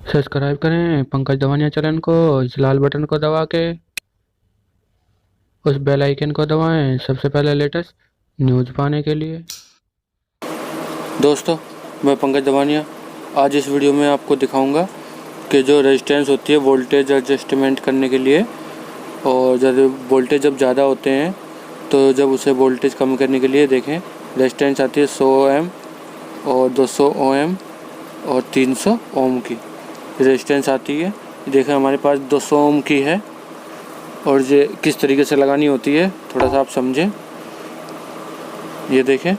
Subscribe करें Pankaj दवानिया channel को। इस लाल बटन को दबा के उस बेल आइकन को दबाएं सबसे पहले लेटेस्ट न्यूज़ पाने के लिए। दोस्तों, मैं पंकज दवानिया आज इस वीडियो में आपको दिखाऊंगा कि जो रेजिस्टेंस होती है वोल्टेज एडजस्टमेंट करने के लिए, और जब वोल्टेज ज़्यादा होते हैं तो जब उसे वोल्टेज कम करने के लिए देखें रेजिस्टेंस आती है 100 ओम और 200 ओम और 300 ओम की रेजिस्टेंस आती है। देखें हमारे पास 200 ओम की है और ये किस तरीके से लगानी होती है थोड़ा सा आप समझें। ये देखें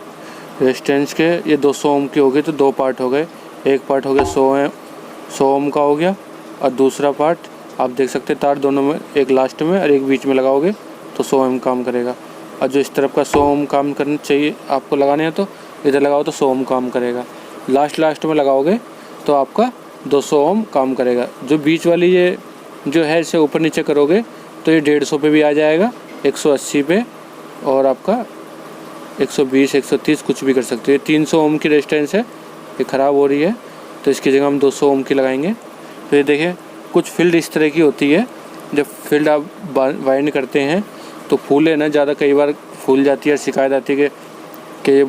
रेजिस्टेंस के ये 200 ओम की हो गई तो दो पार्ट हो गए। एक पार्ट हो गया 100 ओम का हो गया और दूसरा पार्ट आप देख सकते हैं तार दोनों में, एक लास्ट में और एक बीच में लगाओगे तो 100 ओम काम करेगा। और जो इस तरफ का 100 ओम काम करना चाहिए आपको लगाने हैं तो इधर लगाओ तो 100 ओम काम करेगा। लास्ट में लगाओगे तो आपका 200 ओम काम करेगा। जो बीच वाली ये जो है इसे ऊपर नीचे करोगे तो ये 150 पे भी आ जाएगा, 180 पे और आपका 120 130 कुछ भी कर सकते हैं। 300 ओम की रेजिस्टेंस है, ये ख़राब हो रही है तो इसकी जगह हम 200 ओम की लगाएंगे। तो ये देखें कुछ फील्ड इस तरह की होती है, जब फील्ड आप वाइंड करते हैं तो फूले ना ज़्यादा कई बार फूल जाती है, शिकायत आती है कि ये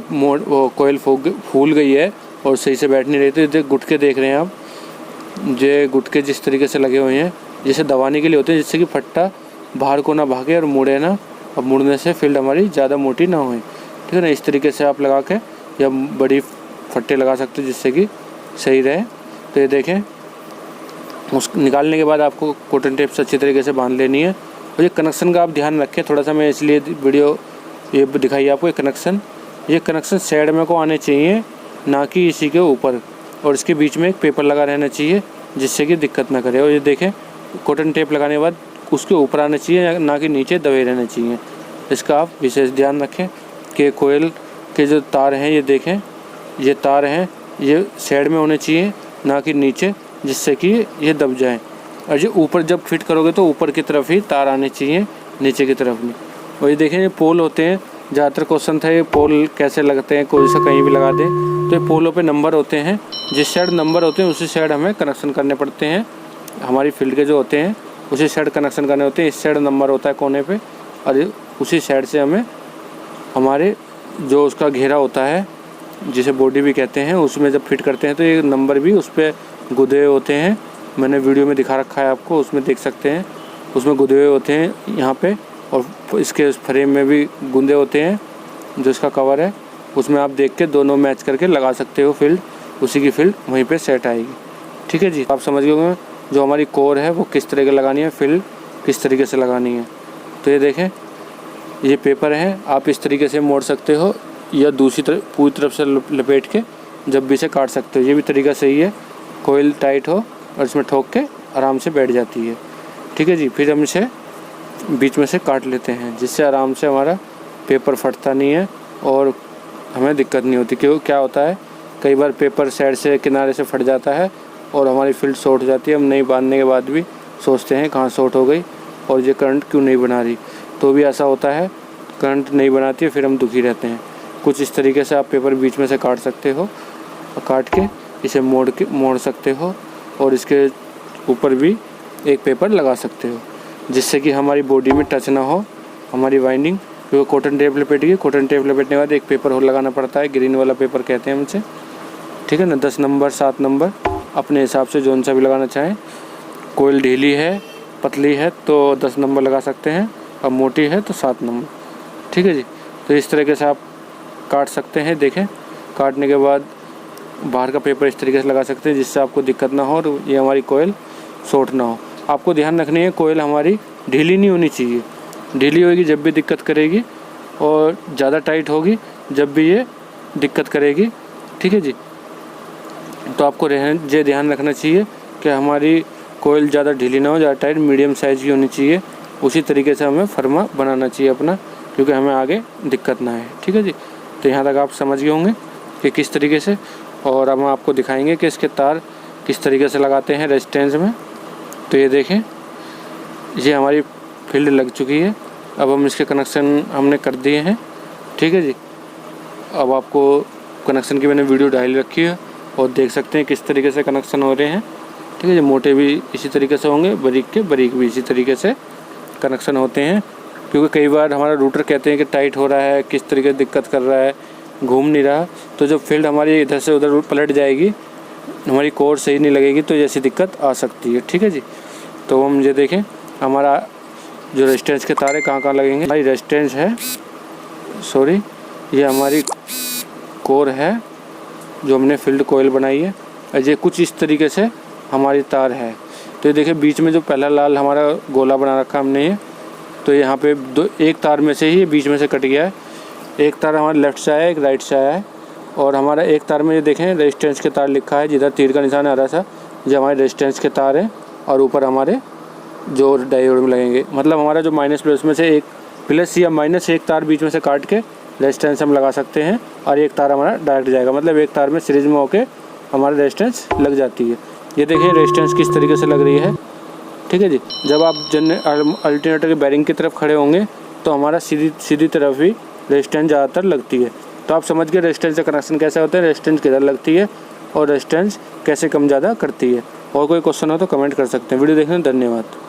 कोयल फूल गई है और सही से बैठ नहीं रही। तो ये गुटके देख रहे हैं आप, ये गुटके जिस तरीके से लगे हुए हैं जैसे दबाने के लिए होते हैं, जिससे कि फट्टा बाहर को ना भागे और मुड़े ना, और मुड़ने से फील्ड हमारी ज़्यादा मोटी ना हो। ठीक है ना, इस तरीके से आप लगा के या बड़ी फट्टे लगा सकते हैं जिससे कि सही रहे। तो ये देखें उस निकालने के बाद आपको कॉटन टेप से अच्छी तरीके से बांध लेनी है। और ये कनेक्शन का आप ध्यान रखें थोड़ा सा, मैं इसलिए वीडियो ये दिखाई आपको। ये कनेक्शन साइड में को आने चाहिए, ना कि इसी के ऊपर, और इसके बीच में एक पेपर लगा रहना चाहिए जिससे कि दिक्कत ना करे। और ये देखें कॉटन टेप लगाने के बाद उसके ऊपर आना चाहिए, ना कि नीचे दबे रहना चाहिए। इसका आप विशेष ध्यान रखें कि कोयल के जो तार हैं ये देखें, ये तार हैं ये साइड में होने चाहिए ना कि नीचे, जिससे कि ये दब जाए। और ये ऊपर जब फिट करोगे तो ऊपर की तरफ ही तार आने चाहिए, नीचे की तरफ नहीं। और ये देखें ये पोल होते हैं, ज़्यादातर क्वेश्चन था ये पोल कैसे लगते हैं, कोई सा कहीं भी लगा दें। तो ये पोलों पे नंबर होते हैं, जिस साइड नंबर होते हैं उसी साइड हमें कनेक्शन करने पड़ते हैं। हमारी फील्ड के जो होते हैं उसी साइड कनेक्शन करने होते हैं। इस साइड नंबर होता है कोने पे, और उसी साइड से हमें हमारे जो उसका घेरा होता है जिसे बॉडी भी कहते हैं उसमें जब फिट करते हैं तो ये नंबर भी उस पर गुदे होते हैं। मैंने वीडियो में दिखा रखा है आपको, उसमें देख सकते हैं उसमें गुदे हुए होते हैं यहाँ पे, और इसके फ्रेम में भी गुंदे होते हैं। जो इसका कवर है उसमें आप देख के दोनों मैच करके लगा सकते हो फील्ड, उसी की फील्ड वहीं पे सेट आएगी। ठीक है जी, आप समझ गए होंगे जो हमारी कोर है वो किस तरह की लगानी है, फील्ड किस तरीके से लगानी है। तो ये देखें ये पेपर है, आप इस तरीके से मोड़ सकते हो या दूसरी तरफ पूरी तरफ से लपेट के जब भी इसे काट सकते हो। ये भी तरीका सही है, कोयल टाइट हो और इसमें ठोक के आराम से बैठ जाती है। ठीक है जी, फिर हम इसे बीच में से काट लेते हैं जिससे आराम से हमारा पेपर फटता नहीं है और हमें दिक्कत नहीं होती। क्यों क्या होता है कई बार पेपर साइड से किनारे से फट जाता है और हमारी फील्ड शॉर्ट हो जाती है। हम नहीं बांधने के बाद भी सोचते हैं कहाँ शॉर्ट हो गई और ये करंट क्यों नहीं बना रही, तो भी ऐसा होता है, करंट नहीं बनाती है, फिर हम दुखी रहते हैं। कुछ इस तरीके से आप पेपर बीच में से काट सकते हो और काट के इसे मोड़ सकते हो, और इसके ऊपर भी एक पेपर लगा सकते हो जिससे कि हमारी बॉडी में टच ना हो हमारी वाइंडिंग। क्योंकि कॉटन टेप लपेटिए, कॉटन टेप लपेटने के बाद एक पेपर और लगाना पड़ता है, ग्रीन वाला पेपर कहते हैं हम इसे। ठीक है ना, 10 नंबर 7 नंबर अपने हिसाब से जौन सा भी लगाना चाहें। कोयल ढीली है पतली है तो 10 नंबर लगा सकते हैं, और मोटी है तो 7 नंबर। ठीक है जी, तो इस तरीके से आप काट सकते हैं। देखें काटने के बाद बाहर का पेपर इस तरीके से लगा सकते हैं जिससे आपको दिक्कत ना हो और ये हमारी कोयल शॉर्ट ना हो। आपको ध्यान रखनी है कोयल हमारी ढीली नहीं होनी चाहिए, ढीली होगी जब भी दिक्कत करेगी, और ज़्यादा टाइट होगी जब भी ये दिक्कत करेगी। ठीक है जी, तो आपको ये ध्यान रखना चाहिए कि हमारी कोयल ज़्यादा ढीली ना हो, ज़्यादा टाइट, मीडियम साइज़ की होनी चाहिए। उसी तरीके से हमें फर्मा बनाना चाहिए अपना, क्योंकि हमें आगे दिक्कत ना आए। ठीक है जी, तो यहाँ तक आप समझ गए होंगे कि किस तरीके से, और अब हम आपको दिखाएंगे कि इसके तार किस तरीके से लगाते हैं रेजिस्टेंस में। तो ये देखें ये हमारी फील्ड लग चुकी है, अब हम इसके कनेक्शन हमने कर दिए हैं। ठीक है जी, अब आपको कनेक्शन की मैंने वीडियो डाल रखी है और देख सकते हैं किस तरीके से कनेक्शन हो रहे हैं। ठीक है जी। मोटे भी इसी तरीके से होंगे, बारीक के बारीक भी इसी तरीके से कनेक्शन होते हैं। क्योंकि कई बार हमारा रूटर कहते हैं कि टाइट हो रहा है, किस तरीके दिक्कत कर रहा है, घूम नहीं रहा, तो जब फील्ड हमारी इधर से उधर पलट जाएगी, हमारी कोर सही नहीं लगेगी, तो ऐसी दिक्कत आ सकती है। ठीक है जी। तो हम ये देखें हमारा जो रेजिस्टेंस के तार है कहाँ कहाँ लगेंगे। हमारी रेजिस्टेंस है, सॉरी, ये हमारी कोर है जो हमने फील्ड कोयल बनाई है। ये कुछ इस तरीके से हमारी तार है। तो ये देखिए बीच में जो पहला लाल हमारा गोला बना रखा हमने ये, तो यहाँ पे एक तार में से ही बीच में से कट गया है। एक तार हमारे लेफ़्ट से आया है, एक राइट से आया है। और हमारा एक तार में ये देखें रेजिस्टेंस के तार लिखा है, जिधर तीर का निशान आ रहा था, जो हमारे रेजिस्टेंस के तार हैं। और ऊपर हमारे जो डायोड में लगेंगे, मतलब हमारा जो माइनस प्लस में से एक प्लस या माइनस एक तार बीच में से काट के रेजिस्टेंस हम लगा सकते हैं, और एक तार हमारा डायरेक्ट जाएगा, मतलब एक तार में सीरीज में होके हमारा रेजिस्टेंस लग जाती है। ये देखिए रेजिस्टेंस किस तरीके से लग रही है। ठीक है जी। जब आप अल्टरनेटर के बैरिंग की तरफ खड़े होंगे तो हमारा सीधी तरफ ही रेजिस्टेंस ज़्यादातर लगती है। तो आप समझ गए रेजिस्टेंस का कनेक्शन कैसे होता है, रेजिस्टेंस किधर लगती है और रेजिस्टेंस कैसे कम ज़्यादा करती है। और कोई क्वेश्चन हो तो कमेंट कर सकते हैं। वीडियो देखने धन्यवाद।